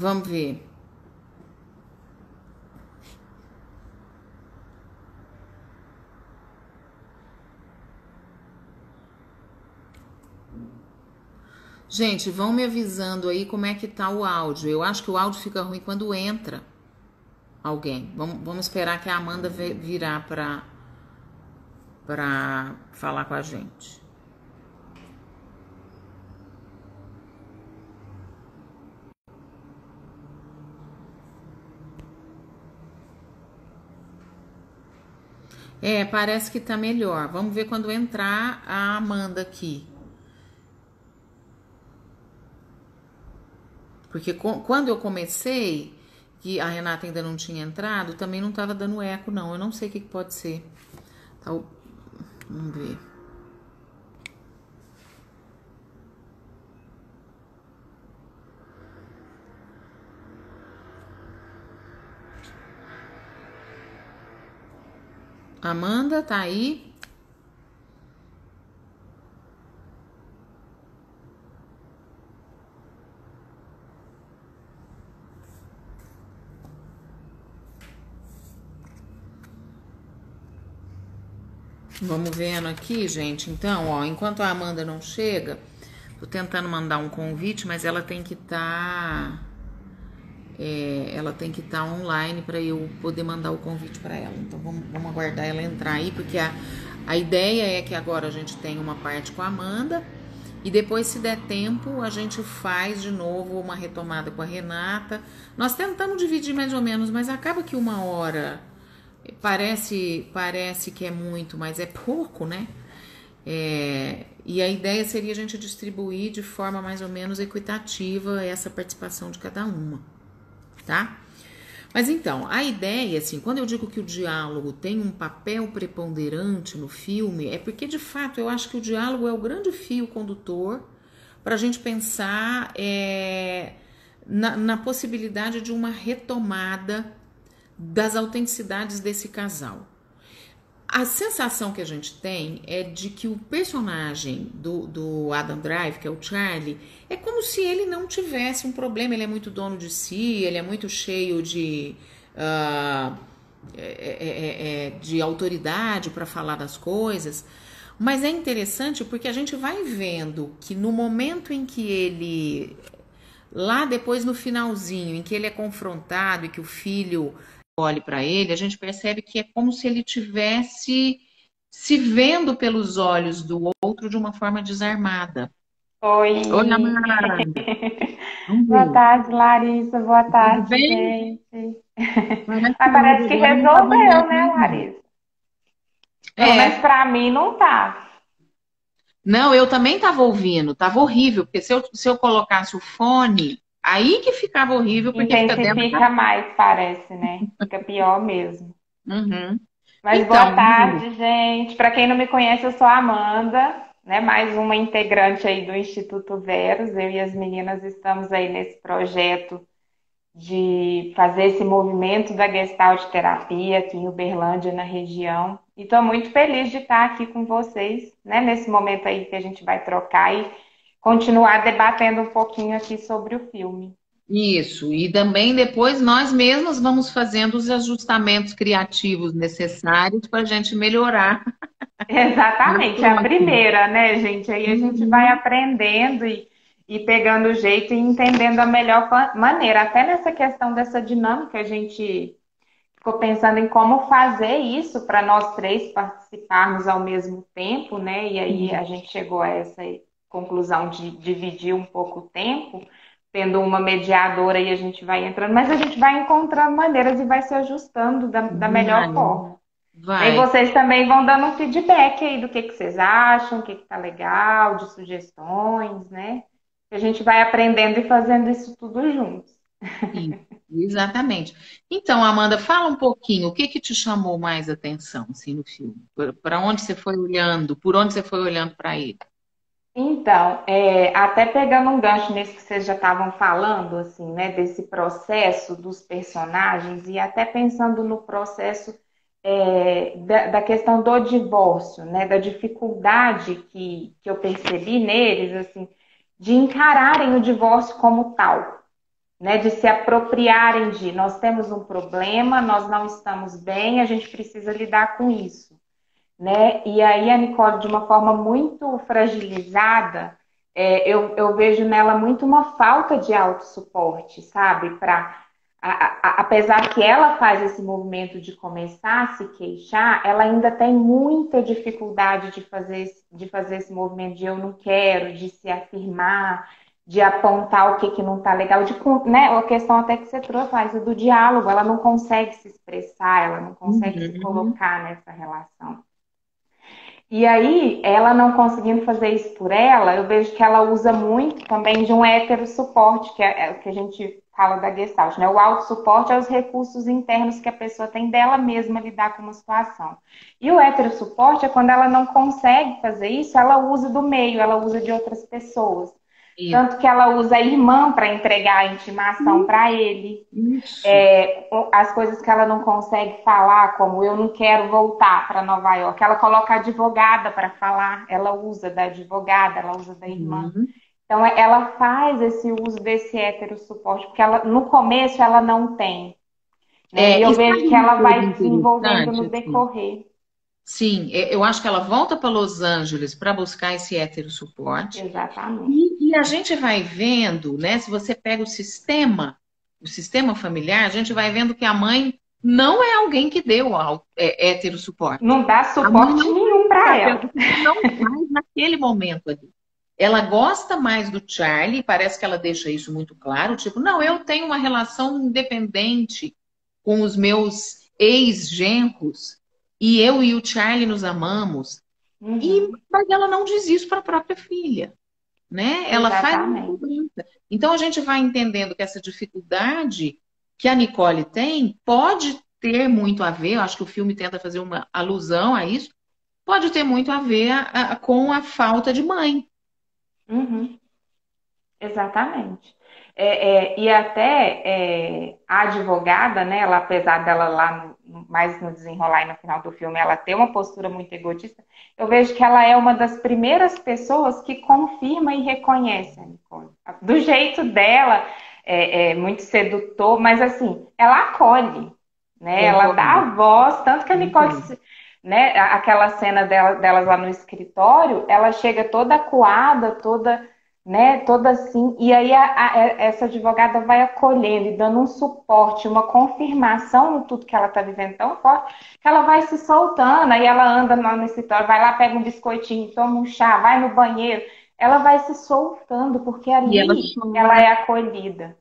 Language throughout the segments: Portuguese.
Vamos ver. Gente, vão me avisando aí como é que tá o áudio. Eu acho que o áudio fica ruim quando entra alguém. Vamos esperar que a Amanda virar pra falar com a gente. É, parece que tá melhor. Vamos ver quando entrar a Amanda aqui. Porque quando eu comecei, que a Renata ainda não tinha entrado, também não tava dando eco, não. Eu não sei o que pode ser. Tá, vamos ver. Amanda, tá aí? Vamos vendo aqui, gente. Então, ó, enquanto a Amanda não chega, tô tentando mandar um convite, mas ela tem que ela tem que estar online para eu poder mandar o convite para ela. Então, vamos aguardar ela entrar aí, porque a ideia é que agora a gente tem uma parte com a Amanda e depois, se der tempo, a gente faz de novo uma retomada com a Renata. Nós tentamos dividir mais ou menos, mas acaba que 1 hora parece que é muito, mas é pouco, né? E a ideia seria a gente distribuir de forma mais ou menos equitativa essa participação de cada uma, tá? Mas então, a ideia, assim, quando eu digo que o diálogo tem um papel preponderante no filme, é porque de fato eu acho que o diálogo é o grande fio condutor para a gente pensar na possibilidade de uma retomada das autenticidades desse casal. A sensação que a gente tem é de que o personagem do Adam Drive, que é o Charlie, é como se ele não tivesse um problema. Ele é muito dono de si, ele é muito cheio ah, de autoridade para falar das coisas. Mas é interessante porque a gente vai vendo que no momento em que ele, lá depois no finalzinho, em que ele é confrontado e que o filho olhe para ele, a gente percebe que é como se ele tivesse se vendo pelos olhos do outro de uma forma desarmada. Oi, Oi, Amanda. Vamos boa ver. tarde, Larissa, boa Tudo tarde, bem? gente. Parece que Mas o áudio parece que agora não tá dando resolveu, eco né, mais não. Larissa? Pelo menos É, pra mim não tá. não, eu também estava ouvindo, estava horrível, porque se eu colocasse o fone, aí que ficava horrível, porque fica dentro da Intensifica mais, parece, né? Fica pior mesmo. Uhum. Mas boa Então, Amanda, tarde, gente. Para quem não me conhece, eu sou a Amanda, né? Mais uma integrante aí do Instituto Veros. Eu e as meninas estamos aí nesse projeto de fazer esse movimento da Gestalt terapia aqui em Uberlândia, na região. E estou muito feliz de estar aqui com vocês, né, nesse momento aí que a gente vai trocar e continuar debatendo um pouquinho aqui sobre o filme. isso, e também depois nós mesmos vamos fazendo os ajustamentos criativos necessários para a gente melhorar no Exatamente, é a próximo. primeira, né, gente? Aí a gente vai Uhum. aprendendo e pegando o jeito e entendendo a melhor maneira. Até nessa questão dessa dinâmica, a gente ficou pensando em como fazer isso para nós três participarmos ao mesmo tempo, né? E aí a gente chegou a essa conclusão de dividir um pouco o tempo, tendo uma mediadora e a gente vai entrando, mas a gente vai encontrando maneiras e vai se ajustando da Vai, melhor forma. E vai. vocês também vão dando um feedback aí do que vocês acham, o que tá legal, de sugestões, né? A gente vai aprendendo e fazendo isso tudo juntos. Isso, exatamente. Então, Amanda, fala um pouquinho, o que que te chamou mais atenção, assim, no filme? Para onde você foi olhando? Por onde você foi olhando para ele? Então, até pegando um gancho nisso que vocês já estavam falando, assim, né, desse processo dos personagens e até pensando no processo da questão do divórcio, né, da dificuldade que eu percebi neles, assim, de encararem o divórcio como tal. né, de se apropriarem de nós temos um problema, nós não estamos bem, a gente precisa lidar com isso, né? E aí a Nicole, de uma forma muito fragilizada, eu vejo nela muito uma falta de autossuporte, sabe? Apesar que ela faz esse movimento de começar a se queixar, ela ainda tem muita dificuldade de fazer esse movimento de eu não quero, de se afirmar, de apontar o que, que não está legal, né, a questão até que você trouxe, mas do diálogo, ela não consegue se expressar, ela não consegue se Uhum. colocar nessa relação. E aí, ela não conseguindo fazer isso por ela, eu vejo que ela usa muito também de um hétero suporte, que é o que a gente fala da Gestalt, né? O autossuporte é os recursos internos que a pessoa tem dela mesma lidar com uma situação. E o hétero suporte é quando ela não consegue fazer isso, ela usa do meio, ela usa de outras pessoas. Isso. Tanto que ela usa a irmã para entregar a intimação para ele. Isso. As coisas que ela não consegue falar, como eu não quero voltar para Nova York, ela coloca a advogada para falar, ela usa da advogada, ela usa da irmã. Uhum. Então ela faz esse uso desse hétero suporte, porque ela, no começo ela não tem, né? E eu E vejo sabe que uma ela coisa vai desenvolvendo interessante, no assim? decorrer. Sim, eu acho que ela volta para Los Angeles para buscar esse hétero suporte. Exatamente. E a gente vai vendo, né? Se você pega o sistema familiar, a gente vai vendo que a mãe não é alguém que deu hétero suporte. Não dá A mãe suporte não fez nenhum o para papel, ela. não faz naquele momento ali. Ela gosta mais do Charlie, parece que ela deixa isso muito claro, tipo, não, eu tenho uma relação independente com os meus ex-genros e eu e o Charlie nos amamos. Uhum. Mas ela não diz isso para a própria filha, né? Ela faz uma Exatamente. cobrança. Então a gente vai entendendo que essa dificuldade que a Nicole tem pode ter muito a ver, eu acho que o filme tenta fazer uma alusão a isso, pode ter muito a ver com a falta de mãe. Uhum. Exatamente. E até a advogada, né, ela, apesar dela lá mais no desenrolar e no final do filme, ela ter uma postura muito egotista, eu vejo que ela é uma das primeiras pessoas que confirma e reconhece a Nicole. Do jeito dela, é muito sedutor, mas assim, ela acolhe, né? Ela dá Concordo, a voz, tanto que a Nicole, concordo. né, aquela cena delas lá no escritório, ela chega toda acuada, toda, né, toda assim, e aí essa advogada vai acolhendo e dando um suporte, uma confirmação em tudo que ela está vivendo tão forte, que ela vai se soltando, aí ela anda lá no escritório, vai lá, pega um biscoitinho, toma um chá, vai no banheiro, ela vai se soltando, porque E ela ali ela chora. é acolhida.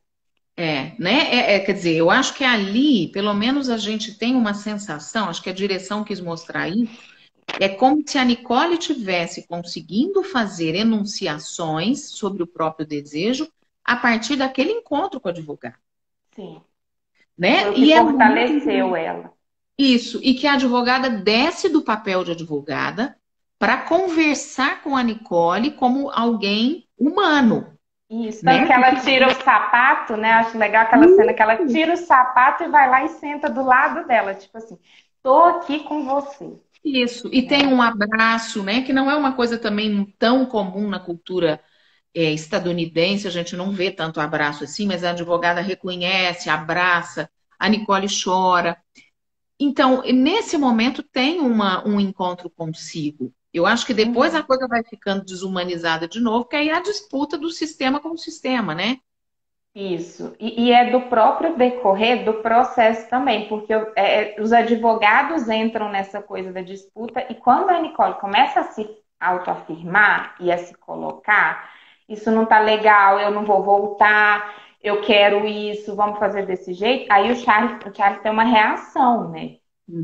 Né? Quer dizer, eu acho que ali, pelo menos a gente tem uma sensação, acho que a direção quis mostrar isso. É como se a Nicole tivesse conseguindo fazer enunciações sobre o próprio desejo a partir daquele encontro com o advogado, Sim, foi né? o que E é muito fortaleceu ela. isso, e que a advogada desce do papel de advogada para conversar com a Nicole como alguém humano, Isso, tanto né? que ela Porque tira o sapato, né? Acho legal aquela cena que ela tira o sapato e vai lá e senta do lado dela, tipo assim, tô aqui com você, isso, e tem né? um abraço, né? Que não é uma coisa também tão comum na cultura estadunidense, a gente não vê tanto abraço assim, mas a advogada reconhece, abraça, a Nicole chora. Então, nesse momento, tem um encontro consigo. Eu acho que depois a Uhum. coisa vai ficando desumanizada de novo, que aí é a disputa do sistema com o sistema, né? Isso. E é do próprio decorrer do processo também, porque os advogados entram nessa coisa da disputa e quando a Nicole começa a se autoafirmar e a se colocar, isso não tá legal, eu não vou voltar, eu quero isso, vamos fazer desse jeito. Aí o Charlie tem uma reação, né?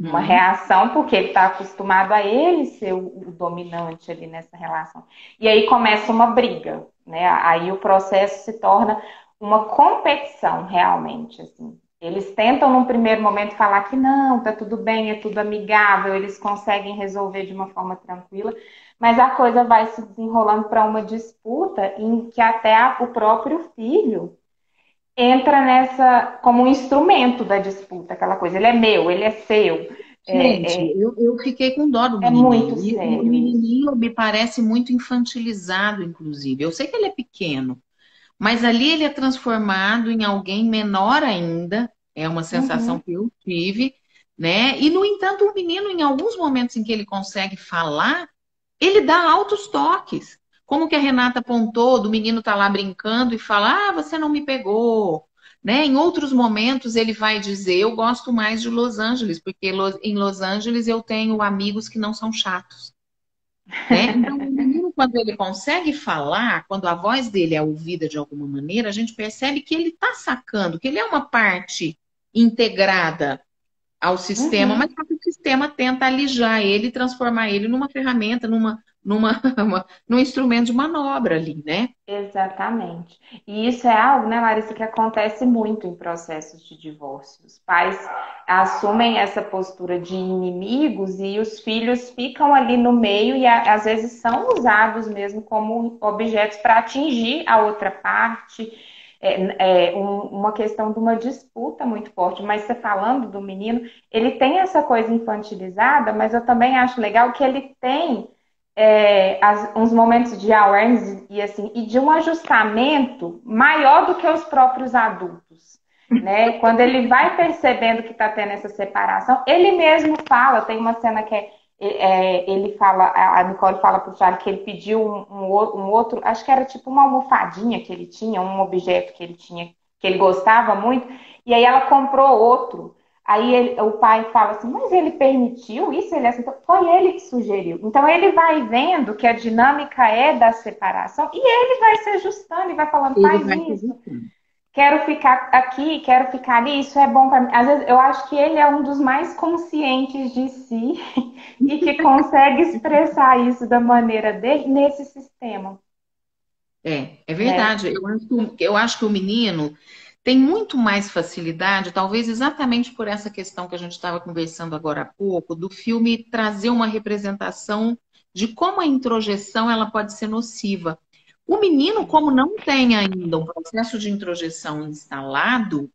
Uma Uhum. reação porque ele está acostumado a ele ser o dominante ali nessa relação. E aí começa uma briga, né? Aí o processo se torna uma competição realmente, assim. Eles tentam num primeiro momento falar que não, tá tudo bem, é tudo amigável, eles conseguem resolver de uma forma tranquila, mas a coisa vai se desenrolando para uma disputa em que até o próprio filho entra nessa como um instrumento da disputa, aquela coisa, ele é meu, ele é seu. Gente, É, é, eu fiquei com dó do é muito menininho. E o sério isso. menininho me parece muito infantilizado, inclusive. Eu sei que ele é pequeno, mas ali ele é transformado em alguém menor ainda, é uma sensação Uhum. que eu tive, né? E, no entanto, o menino, em alguns momentos em que ele consegue falar, ele dá altos toques. Como que a Renata apontou, do menino tá lá brincando e fala, ah, você não me pegou. Né? Em outros momentos ele vai dizer, eu gosto mais de Los Angeles, porque em Los Angeles eu tenho amigos que não são chatos. Né? Então, o menino, quando ele consegue falar, quando a voz dele é ouvida de alguma maneira, a gente percebe que ele está sacando, que ele é uma parte integrada ao sistema, mas Uhum. só que o sistema tenta alijar ele e transformar ele numa ferramenta, num instrumento de manobra ali, né? Exatamente. E isso é algo, né, Larissa, que acontece muito em processos de divórcio. Os pais assumem essa postura de inimigos e os filhos ficam ali no meio e às vezes são usados mesmo como objetos para atingir a outra parte. Uma questão de uma disputa muito forte. Mas você falando do menino, ele tem essa coisa infantilizada, mas eu também acho legal que ele tem uns momentos de awareness e assim e de um ajustamento maior do que os próprios adultos, né? Quando ele vai percebendo que está tendo essa separação, ele mesmo fala. Tem uma cena que ele fala, a Nicole fala para o Charlie que ele pediu um outro, acho que era tipo uma almofadinha que ele tinha, um objeto que ele tinha que ele gostava muito, e aí ela comprou outro. Aí o pai fala assim, mas ele permitiu isso? Ele aceitou? Foi ele que sugeriu. Então ele vai vendo que a dinâmica é da separação e ele vai se ajustando e vai falando, Ele faz vai isso, fazer. quero ficar aqui, quero ficar ali, isso é bom para mim. Às vezes eu acho que ele é um dos mais conscientes de si e que consegue expressar isso da maneira dele nesse sistema, É né? verdade. Eu acho que o menino tem muito mais facilidade, talvez exatamente por essa questão que a gente estava conversando agora há pouco, do filme trazer uma representação de como a introjeção ela pode ser nociva. O menino, como não tem ainda um processo de introjeção instalado,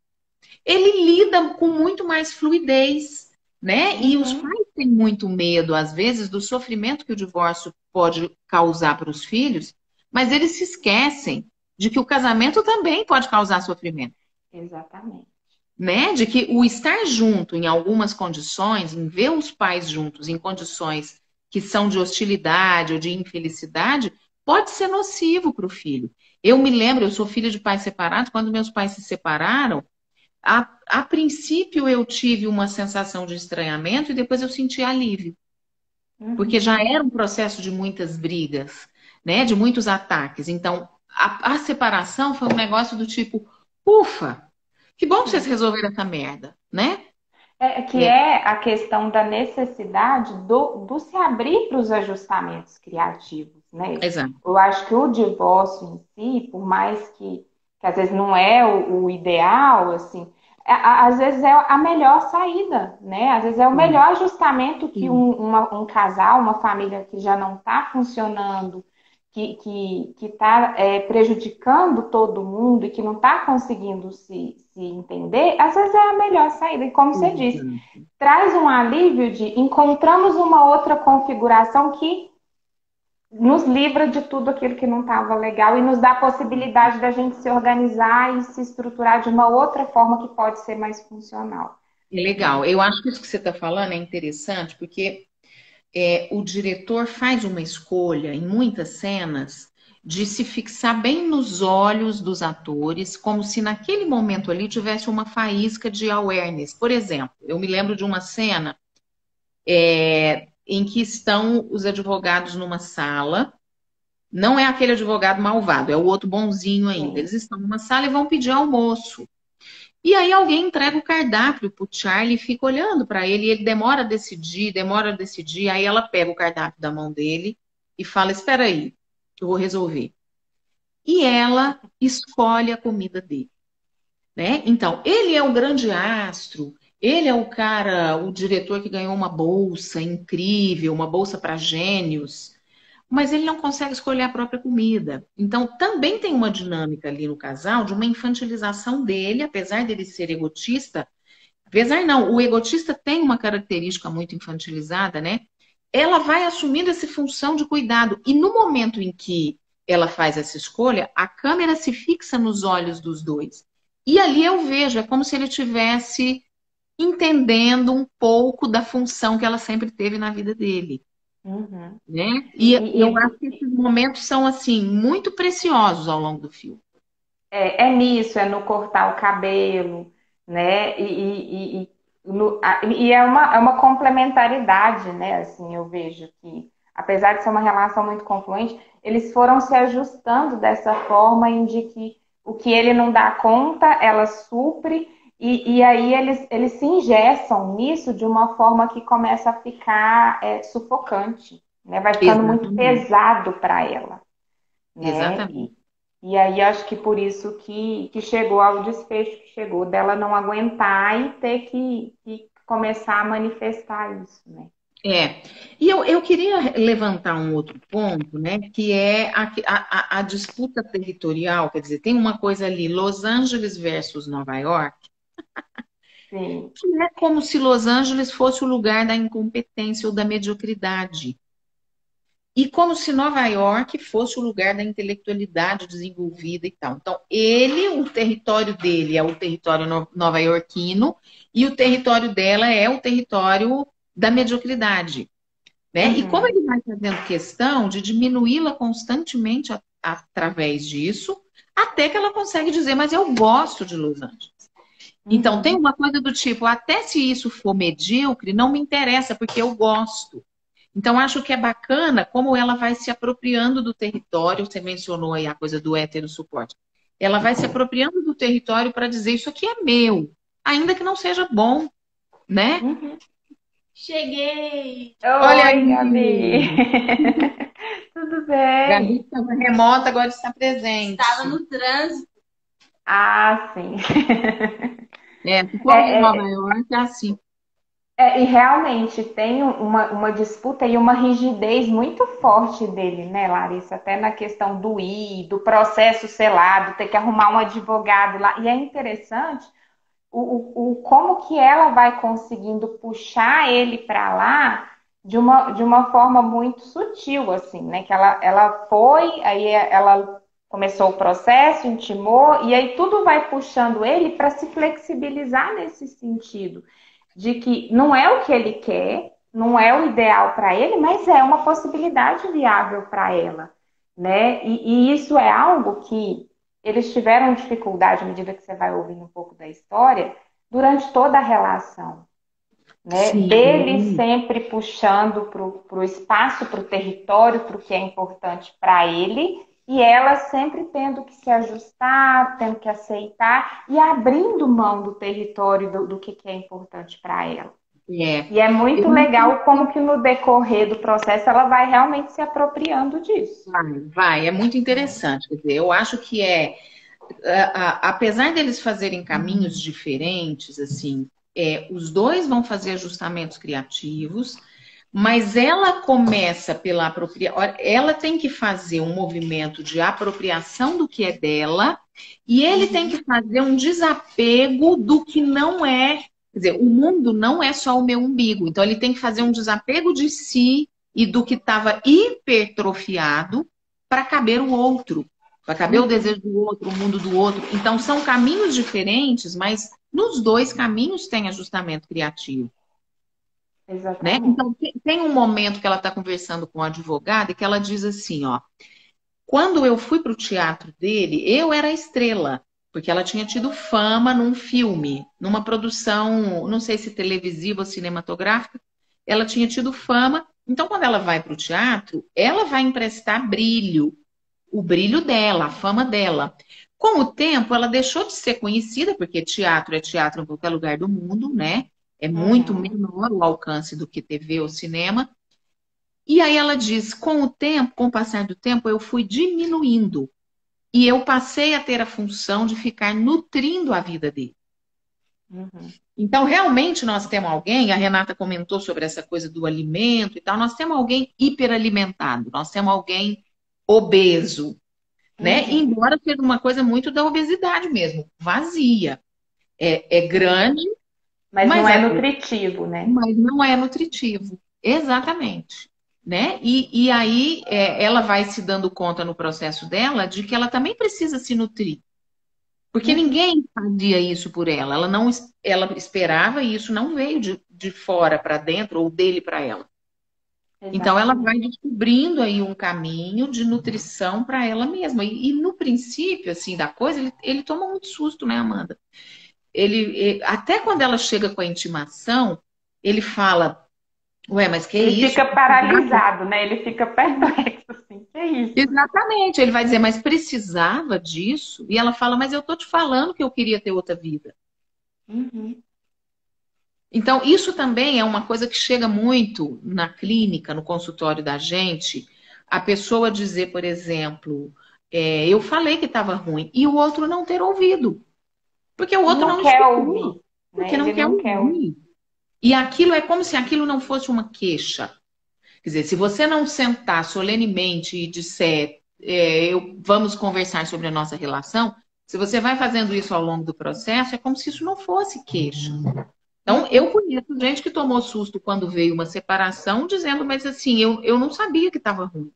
ele lida com muito mais fluidez, né? E os Uhum, pais têm muito medo, às vezes, do sofrimento que o divórcio pode causar para os filhos, mas eles se esquecem de que o casamento também pode causar sofrimento, exatamente. né? De que o estar junto em algumas condições, em ver os pais juntos em condições que são de hostilidade ou de infelicidade, pode ser nocivo para o filho. Eu me lembro, eu sou filha de pais separados, quando meus pais se separaram, a princípio eu tive uma sensação de estranhamento e depois eu senti alívio, porque Uhum. já era um processo de muitas brigas, né, de muitos ataques. Então, a separação foi um negócio do tipo, ufa, que bom que vocês Sim. resolveram essa merda, né? Que É, é a questão da necessidade do se abrir para os ajustamentos criativos, né? exato. Eu acho que o divórcio em si, por mais que às vezes não é o ideal, assim, às vezes é a melhor saída, né? Às vezes é o Sim, melhor ajustamento que sim. um casal, uma família que já não está funcionando, que está prejudicando todo mundo e que não está conseguindo se entender, às vezes é a melhor saída. E como você disse, Exato. traz um alívio de encontramos uma outra configuração que nos livra de tudo aquilo que não estava legal e nos dá a possibilidade da gente se organizar e se estruturar de uma outra forma que pode ser mais funcional, É né? legal. Eu acho que isso que você está falando é interessante, porque o diretor faz uma escolha em muitas cenas de se fixar bem nos olhos dos atores, como se naquele momento ali tivesse uma faísca de awareness. Por exemplo, eu me lembro de uma cena em que estão os advogados numa sala. Não é aquele advogado malvado, é o outro bonzinho ainda. Sim. Eles estão numa sala e vão pedir almoço. E aí alguém entrega o cardápio pro Charlie e fica olhando para ele, e ele demora a decidir, aí ela pega o cardápio da mão dele e fala: "Espera aí, que eu vou resolver". E ela escolhe a comida dele, né? Então, ele é o grande astro, ele é o cara, o diretor que ganhou uma bolsa incrível, uma bolsa para gênios, mas ele não consegue escolher a própria comida. Então, também tem uma dinâmica ali no casal de uma infantilização dele, apesar dele ser egotista. Apesar não, o egotista tem uma característica muito infantilizada, né? Ela vai assumindo essa função de cuidado. E no momento em que ela faz essa escolha, a câmera se fixa nos olhos dos dois. E ali eu vejo, é como se ele tivesse entendendo um pouco da função que ela sempre teve na vida dele, Uhum. né? E, E e eu acho que esses momentos são, assim, muito preciosos ao longo do filme. é nisso, é no cortar o cabelo, né? E é uma complementaridade, né? Assim, eu vejo que, apesar de ser uma relação muito confluente, eles foram se ajustando dessa forma em de que o que ele não dá conta, ela supre, e aí eles se engessam nisso de uma forma que começa a ficar sufocante, né? Vai ficando muito Exatamente, pesado para ela, né? exatamente. E aí acho que por isso que chegou ao desfecho que chegou, dela não aguentar e ter que começar a manifestar isso, né? É, e eu queria levantar um outro ponto, né, que é a disputa territorial, quer dizer, tem uma coisa ali, Los Angeles versus Nova York, Sim. que é como se Los Angeles fosse o lugar da incompetência ou da mediocridade, e como se Nova York fosse o lugar da intelectualidade desenvolvida e tal. Então, o território dele é o território nova-iorquino, e o território dela é o território da mediocridade. Né? E como Uhum. ele vai fazendo questão de diminuí-la constantemente através disso, até que ela consegue dizer, mas eu gosto de Los Angeles. Então, tem Uhum. uma coisa do tipo, até se isso for medíocre, não me interessa, porque eu gosto. Então, acho que é bacana como ela vai se apropriando do território. Você mencionou aí a coisa do hétero suporte. Ela vai se apropriando do território para dizer, isso aqui é meu, ainda que não seja bom, né? Uhum. Cheguei! Olha Oi, Gabi! aí, Tudo Gabi bem? estava remota, agora está presente. Estava no trânsito. Ah, sim. É, se for em Nova É, York, é assim. e realmente tem uma disputa e uma rigidez muito forte dele, né, Larissa? Até na questão do processo selado, ter que arrumar um advogado lá. E é interessante como que ela vai conseguindo puxar ele para lá de uma forma muito sutil, assim, né? Que ela foi, aí ela começou o processo, intimou, e aí tudo vai puxando ele para se flexibilizar nesse sentido de que não é o que ele quer, não é o ideal para ele, mas é uma possibilidade viável para ela, né? E isso é algo que eles tiveram dificuldade à medida que você vai ouvindo um pouco da história durante toda a relação, né? Dele Sim, sempre puxando para o espaço, para o território, para o que é importante para ele, e ela sempre tendo que se ajustar, tendo que aceitar e abrindo mão do território do que é importante para ela. é. E é muito Eu não legal como sei. que no decorrer do processo ela vai realmente se apropriando disso. Vai, é muito Né? interessante. Quer dizer, eu acho que apesar deles fazerem caminhos diferentes, assim, os dois vão fazer ajustamentos criativos, mas ela começa pela apropriação, ela tem que fazer um movimento de apropriação do que é dela, e ele tem que fazer um desapego do que não é. Quer dizer, o mundo não é só o meu umbigo, então ele tem que fazer um desapego de si e do que estava hipertrofiado para caber o outro, para caber o Uhum, desejo do outro, o mundo do outro. Então são caminhos diferentes, mas nos dois caminhos tem ajustamento criativo. Né? exatamente. Então, tem um momento que ela está conversando com o advogado e que ela diz assim, ó, quando eu fui para o teatro dele, eu era a estrela, porque ela tinha tido fama num filme, numa produção, não sei se televisiva ou cinematográfica, ela tinha tido fama. Então, quando ela vai para o teatro, ela vai emprestar brilho, o brilho dela, a fama dela. Com o tempo, ela deixou de ser conhecida, porque teatro é teatro em qualquer lugar do mundo, né? É muito Uhum, menor o alcance do que TV ou cinema. E aí ela diz: com o tempo, com o passar do tempo, eu fui diminuindo. E eu passei a ter a função de ficar nutrindo a vida dele. uhum, Então, realmente, nós temos alguém, a Renata comentou sobre essa coisa do alimento e tal, nós temos alguém hiperalimentado, nós temos alguém obeso, né? uhum. Embora seja uma coisa muito da obesidade mesmo, vazia. É grande, Mas não mas, é nutritivo, né? mas não é nutritivo. Exatamente. né? E aí ela vai se dando conta no processo dela de que ela também precisa se nutrir. Porque Uhum. ninguém fazia isso por ela. Ela não, ela esperava e isso não veio de fora para dentro ou dele para ela. Então ela vai Exatamente. descobrindo aí um caminho de nutrição para ela mesma. E no princípio, assim, da coisa, ele toma muito susto, né, Amanda? Até quando ela chega com a intimação, ele fala, ué, mas que Ele isso? fica paralisado, né? Ele fica perplexo, assim. Que isso? Exatamente, ele vai dizer, mas precisava disso? E ela fala, mas eu tô te falando que eu queria ter outra vida. Uhum. Então, isso também é uma coisa que chega muito na clínica, no consultório da gente, a pessoa dizer, por exemplo, eu falei que estava ruim, e o outro não ter ouvido, porque o E outro não não quer escutou, ouvir, né? porque não Ele quer não quer ouvir. ouvir. E aquilo é como se aquilo não fosse uma queixa. Quer dizer, se você não sentar solenemente e disser, vamos conversar sobre a nossa relação, se você vai fazendo isso ao longo do processo, é como se isso não fosse queixa. Então, eu Uhum. conheço gente que tomou susto quando veio uma separação, dizendo, mas assim, eu não sabia que estava ruim.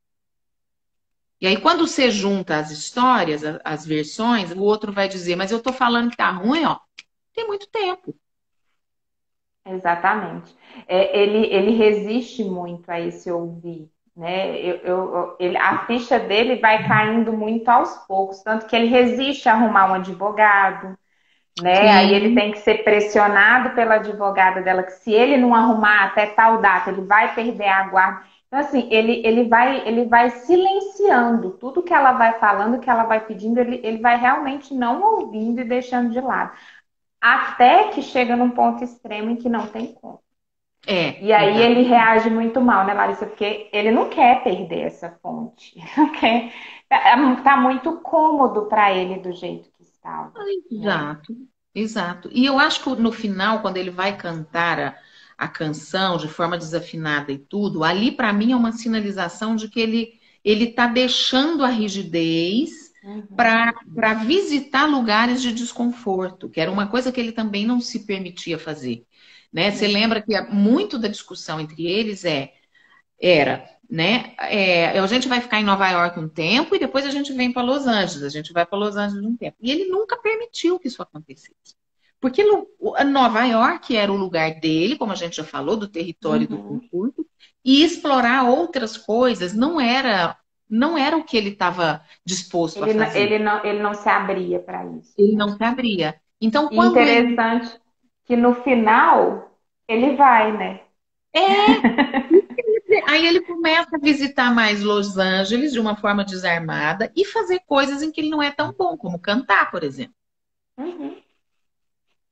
E aí, quando você junta as histórias, as versões, o outro vai dizer, mas eu estou falando que está ruim, ó, tem muito tempo. Exatamente. Ele resiste muito a esse ouvir, né? A ficha dele vai caindo muito aos poucos, tanto que ele resiste a arrumar um advogado, né? Aí ele Sim, tem que ser pressionado pela advogada dela, que se ele não arrumar até tal data, ele vai perder a guarda. Então, assim, ele vai silenciando tudo que ela vai falando, que ela vai pedindo, ele vai realmente não ouvindo e deixando de lado. Até que chega num ponto extremo em que não tem como. E aí exato. ele reage muito mal, né, Larissa? Porque ele não quer perder essa fonte. Ele não quer. Tá muito cômodo para ele do jeito que estava, né? Exato, exato. E eu acho que no final, quando ele vai cantar a canção de forma desafinada e tudo, ali para mim é uma sinalização de que ele está deixando a rigidez Uhum. para visitar lugares de desconforto, que era uma coisa que ele também não se permitia fazer. Né? Você Uhum. lembra que muito da discussão entre eles era, né? A gente vai ficar em Nova York um tempo e depois a gente vem para Los Angeles. A gente vai para Los Angeles um tempo. E ele nunca permitiu que isso acontecesse. Porque Nova York era o lugar dele, como a gente já falou, do território do Uhum. conforto, e explorar outras coisas não era o que ele estava disposto a Ele, fazer. ele não se abria para isso, Ele né? não se abria. Então, E quando ele interessante que no final ele vai, né? é aí ele começa a visitar mais Los Angeles de uma forma desarmada e fazer coisas em que ele não é tão bom, como cantar, por exemplo. Uhum.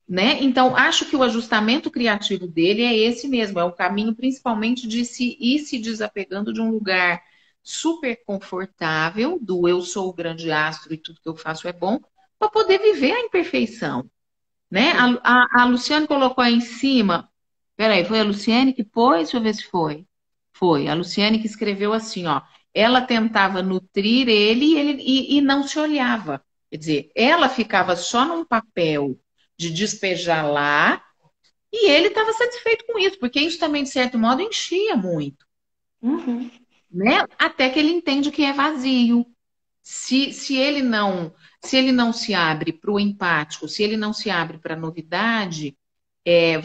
Né? Então, acho que o ajustamento criativo dele é esse mesmo, é o caminho principalmente de se ir se desapegando de um lugar super confortável, do eu sou o grande astro e tudo que eu faço é bom, para poder viver a imperfeição. Né? Sim. A Luciane colocou aí em cima. Peraí, foi a Luciane que pôs? Deixa eu ver se foi. Foi. A Luciane que escreveu assim, ó. Ela tentava nutrir ele e não se olhava. Quer dizer, ela ficava só num papel de despejar lá e ele estava satisfeito com isso, porque isso também, de certo modo, enchia muito, Uhum. né? Até que ele entende que é vazio. Se ele não se abre para o empático, se ele não se abre para a novidade,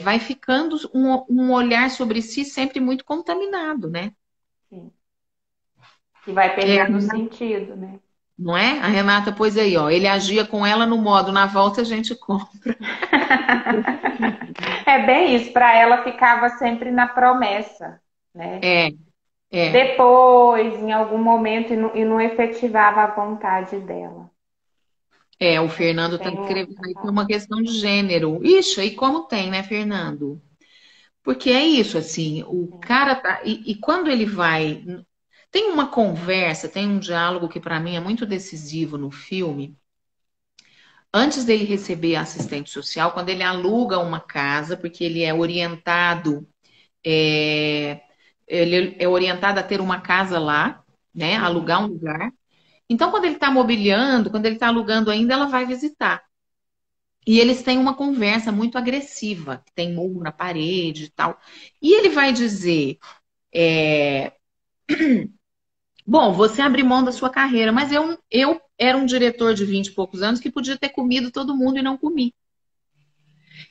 vai ficando um olhar sobre si sempre muito contaminado, né? Sim. Que vai É, perdendo o sentido, né? não é? A Renata pôs aí, ó. Ele agia com ela no modo, na volta a gente compra. É bem isso, para ela ficava sempre na promessa, né? É, é. Depois, em algum momento, e não efetivava a vontade dela. O Fernando está Tem um. escrevendo aí que é uma questão de gênero. Ixi, e como tem, né, Fernando? Porque é isso, assim, o cara tá. E quando ele vai. Tem uma conversa, tem um diálogo que para mim é muito decisivo no filme. Antes dele receber a assistente social, quando ele aluga uma casa, porque é, ele é orientado a ter uma casa lá, né? Alugar um Uhum. lugar. Então, quando ele está mobiliando, quando ele está alugando ainda, ela vai visitar. E eles têm uma conversa muito agressiva, tem murro na parede e tal. E ele vai dizer: Bom, você abre mão da sua carreira, mas eu era um diretor de 20 e poucos anos que podia ter comido todo mundo e não comi.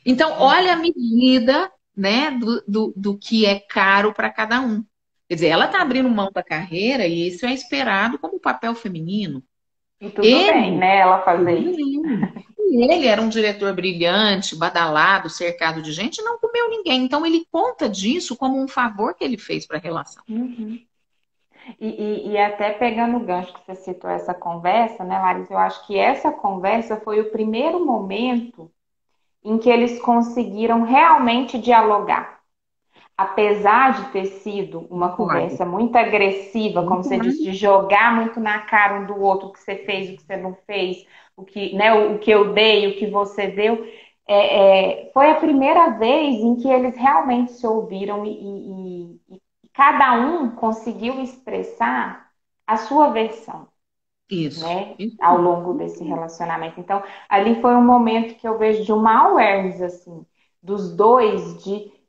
Então, olha a medida, né, do que é caro para cada um. Quer dizer, ela está abrindo mão da carreira e isso é esperado como papel feminino. E tudo bem, Ele, né, ela fazer isso. ele era um diretor brilhante, badalado, cercado de gente, e não comeu ninguém. Então, ele conta disso como um favor que ele fez para a relação. Uhum. E até pegando o gancho que você citou essa conversa, né, Larissa, eu acho que essa conversa foi o primeiro momento em que eles conseguiram realmente dialogar. Apesar de ter sido uma Concordo. conversa muito agressiva, como você disse, Concordo. de jogar muito na cara um do outro o que você fez, o que você não fez, o que, né, o que eu dei, o que você deu, foi a primeira vez em que eles realmente se ouviram e cada um conseguiu expressar a sua versão, Isso. né, ao longo desse relacionamento. Então, ali foi um momento que eu vejo de uma awareness, assim, dos dois,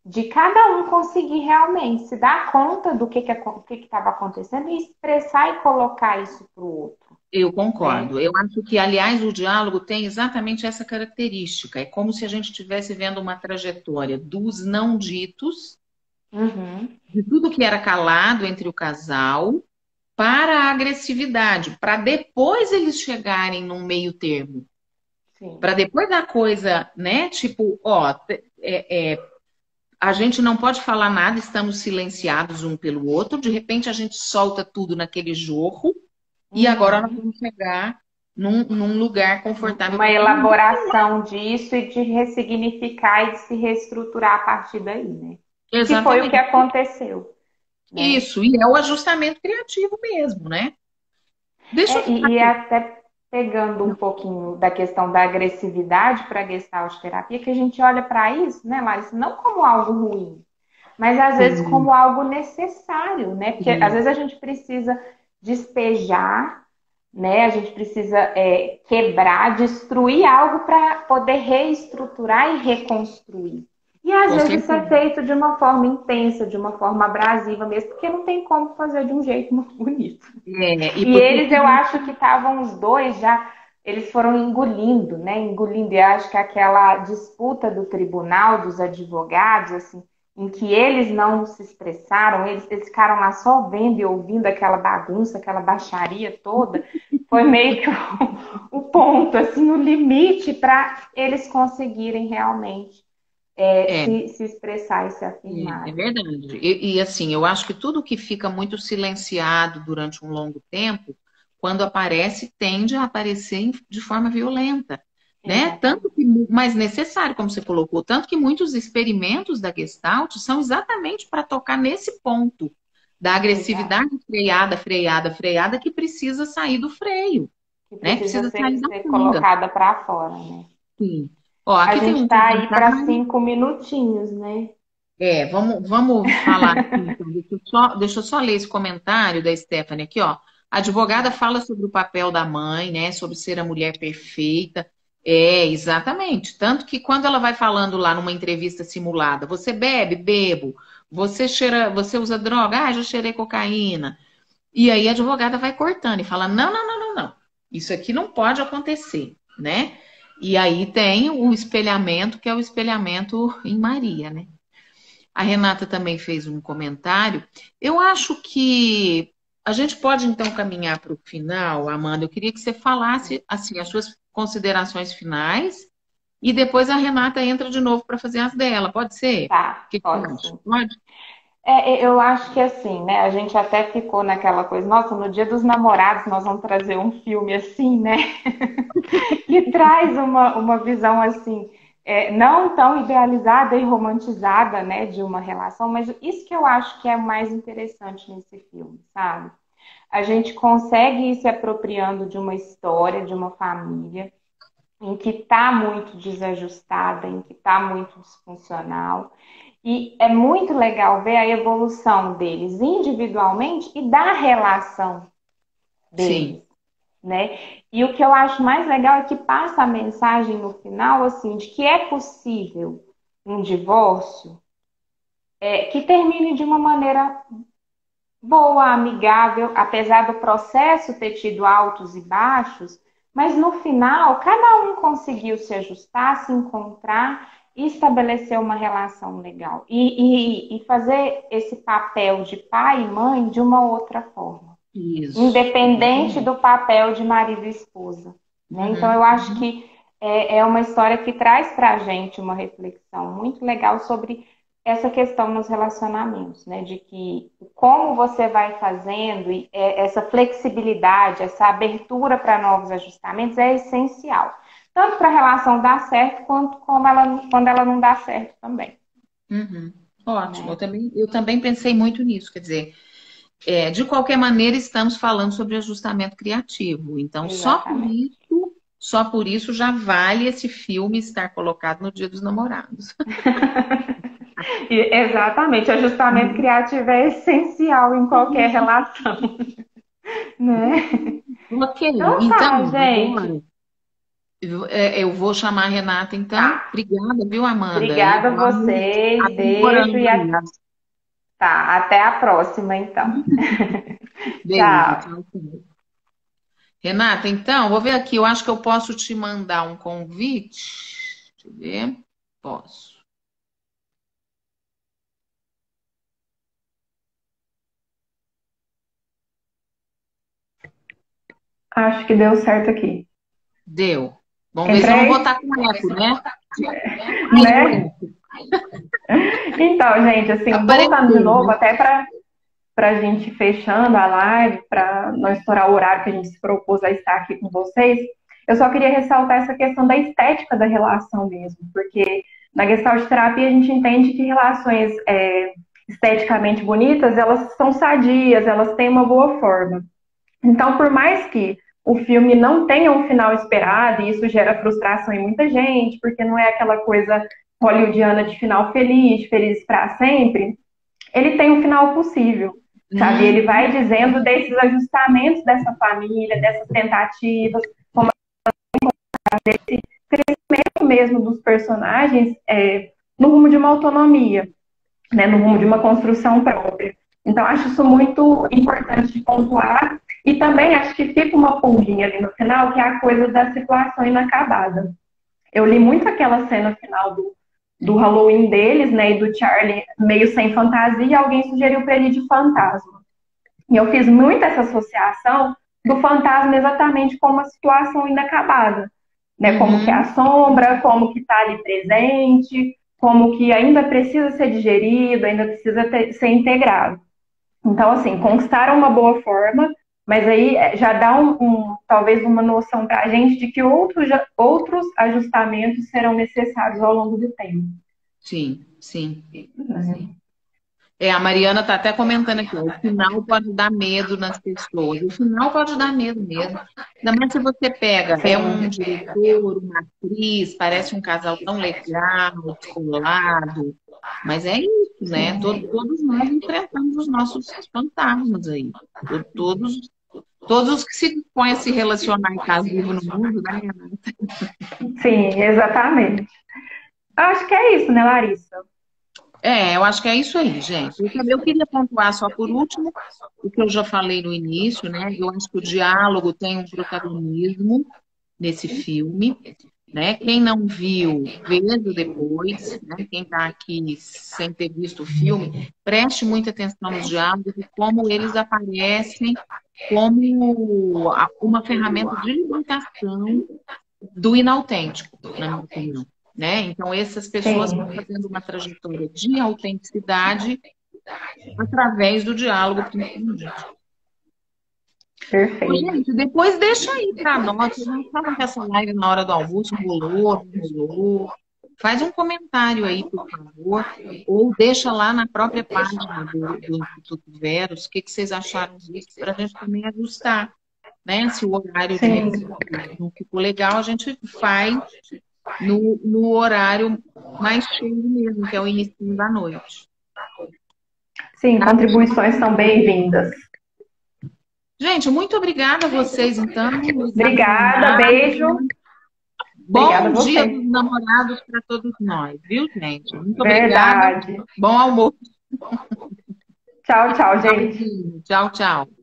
de cada um conseguir realmente se dar conta do que estava acontecendo e expressar e colocar isso para o outro, Eu né? concordo. Eu acho que, aliás, o diálogo tem exatamente essa característica. É como se a gente estivesse vendo uma trajetória dos não ditos, Uhum, de tudo que era calado entre o casal, para a agressividade, para depois eles chegarem num meio termo. sim. Para depois da coisa, né? Tipo, ó, a gente não pode falar nada, estamos silenciados um pelo outro, de repente a gente solta tudo naquele jorro. E agora nós Uhum. vamos chegar num lugar confortável Uma para todo mundo. elaboração disso e de ressignificar e de se reestruturar a partir daí, né? Que foi o que Exatamente. aconteceu, né? Isso, e é o ajustamento criativo mesmo, né? Deixa eu falar E aqui. até pegando um pouquinho da questão da agressividade para a Gestalt terapia, que a gente olha para isso, né, Larissa, não como algo ruim, mas às vezes Sim, como algo necessário, né? Porque às sim. vezes a gente precisa despejar, né? A gente precisa quebrar, destruir algo para poder reestruturar e reconstruir. E às Com vezes isso é certeza. feito de uma forma intensa, de uma forma abrasiva mesmo, porque não tem como fazer de um jeito muito bonito. E E porque eles, eu acho que estavam os dois já, eles foram engolindo, né? Engolindo. E acho que aquela disputa do tribunal, dos advogados, assim, em que eles não se expressaram, eles ficaram lá só vendo e ouvindo aquela bagunça, aquela baixaria toda, foi meio que o ponto, assim, o limite para eles conseguirem realmente é, se expressar e se é afirmar. verdade. Assim, eu acho que tudo que fica muito silenciado durante um longo tempo, quando aparece, tende a aparecer de forma violenta, né? Tanto Exatamente. que, mas necessário, como você colocou, tanto que muitos experimentos da Gestalt são exatamente para tocar nesse ponto da Exato. agressividade freada, freada, freada, que precisa sair do freio, Que né? precisa Precisa sair da ser fuga. colocada para fora, né? Sim. Ó, A aqui tem gente um está aí para comentário. 5 minutinhos, né? Vamos falar aqui, então. Deixa eu só ler esse comentário da Stephanie aqui, ó. A advogada fala sobre o papel da mãe, né? Sobre ser a mulher perfeita. É, exatamente. Tanto que quando ela vai falando lá numa entrevista simulada, você bebe? Bebo. Você cheira, você usa droga? Ah, já cheirei cocaína. E aí a advogada vai cortando e fala: não, não, não, não, não. Isso aqui não pode acontecer, né? E aí tem o espelhamento, que é o espelhamento em Maria, né? A Renata também fez um comentário. Eu acho que a gente pode então caminhar para o final, Amanda. Eu queria que você falasse assim as suas considerações finais e depois a Renata entra de novo para fazer as dela. Pode ser? O Tá, que que você pode acha? sim. Pode? Eu acho que assim, né? A gente até ficou naquela coisa, nossa, no Dia dos Namorados nós vamos trazer um filme assim, né? Que traz uma visão assim, não tão idealizada e romantizada, né, de uma relação, mas isso que eu acho que é mais interessante nesse filme, sabe? A gente consegue ir se apropriando de uma história, de uma família, em que está muito desajustada, em que está muito disfuncional. E é muito legal ver a evolução deles individualmente e da relação Sim, deles, né? E o que eu acho mais legal é que passa a mensagem no final, assim, de que é possível um divórcio que termine de uma maneira boa, amigável, apesar do processo ter tido altos e baixos, mas no final cada um conseguiu se ajustar, se encontrar e estabelecer uma relação legal. E fazer esse papel de pai e mãe de uma outra forma, Isso. independente do papel de marido e esposa, né? Então eu acho que é uma história que traz para a gente uma reflexão muito legal sobre essa questão nos relacionamentos, né? De que como você vai fazendo e essa flexibilidade, essa abertura para novos ajustamentos é essencial. Tanto para a relação dar certo, quanto quando ela não dá certo também, Uhum. Ótimo, né? eu também pensei muito nisso, quer dizer, de qualquer maneira, estamos falando sobre ajustamento criativo. Então, Exatamente. só por isso já vale esse filme estar colocado no Dia dos Namorados. Exatamente, ajustamento criativo é essencial em qualquer relação, né? Ok, Então então tá, agora gente. eu vou chamar a Renata, então. Tá. Obrigada, viu, Amanda? E Obrigada a vamos vocês, beijo aprimorando e aí. tá, até a próxima, então. Beijo, Tchau. tchau, tchau. Renata, então, vou ver aqui, eu acho que eu posso te mandar um convite. Deixa eu ver. Posso. Acho que deu certo aqui. Deu. Vamos ver se eu não vou Entrei, estar com eco, né? Ai, com né? eco. Então, gente, assim, voltando de Apareceu, novo, né? até para a gente fechando a live, para não estourar o horário que a gente se propôs a estar aqui com vocês, eu só queria ressaltar essa questão da estética da relação mesmo, porque na Gestalt terapia a gente entende que relações esteticamente bonitas, elas são sadias, elas têm uma boa forma. Então, por mais que o filme não tenha um final esperado, e isso gera frustração em muita gente, porque não é aquela coisa hollywoodiana de final feliz, feliz para sempre, ele tem um final possível, sabe? Ele Hum, vai dizendo desses ajustamentos dessa família, dessas tentativas, como desse crescimento mesmo dos personagens no rumo de uma autonomia, né? No rumo de uma construção própria. Então, acho isso muito importante de pontuar. E também acho que fica uma pulguinha ali no final, que é a coisa da situação inacabada. Eu li muito aquela cena final do Halloween deles, né, e do Charlie meio sem fantasia, e alguém sugeriu para ele de fantasma. E eu fiz muito essa associação do fantasma exatamente como uma situação inacabada, né, como que é a uhum, sombra, como que está ali presente, como que ainda precisa ser digerido, ainda precisa ser integrado. Então, assim, conquistaram uma boa forma, mas aí já dá talvez uma noção para a gente de que outros ajustamentos serão necessários ao longo do tempo. sim, sim. Né? A Mariana está até comentando aqui, ó, o final pode dar medo nas pessoas. O final pode dar medo mesmo. Ainda mais se você pega, é um Sim, diretor, uma atriz, parece um casal tão legal, descolado. Mas é isso, né? sim. Todos nós enfrentamos os nossos fantasmas aí. Todos, todos os que se dispõem a se relacionar em casa vivo no mundo, né? Sim, exatamente. Acho que é isso, né, Larissa? Eu acho que é isso aí, gente. Eu queria pontuar só por último o que eu já falei no início, né? Eu acho que o diálogo tem um protagonismo nesse filme, né? Quem não viu, veja depois, né? Quem está aqui sem ter visto o filme, preste muita atenção nos diálogos e como eles aparecem como uma ferramenta de libertação do inautêntico, na minha opinião. Né? Então, essas pessoas vão Sim, fazendo uma trajetória de autenticidade através do diálogo, principalmente. Ô, perfeito. gente, depois deixa aí para nós, vocês não falam que essa live na hora do almoço rolou, não rolou. Faz um comentário aí, por favor, ou deixa lá na própria página do Instituto Veros, o que vocês acharam disso, para a gente também ajustar, né? Se o horário de repente Sim, não ficou legal, a gente faz no horário mais cheio mesmo, que é o início da noite. sim, Tá? contribuições são bem-vindas. Gente, muito obrigada a vocês, então. Obrigada, Obrigada, Renata. beijo. Obrigada a Bom Dia você. dos Namorados para todos nós, viu, gente? Muito obrigada. Verdade. Bom almoço. Tchau, tchau, gente. Tchauzinho. Tchau, tchau.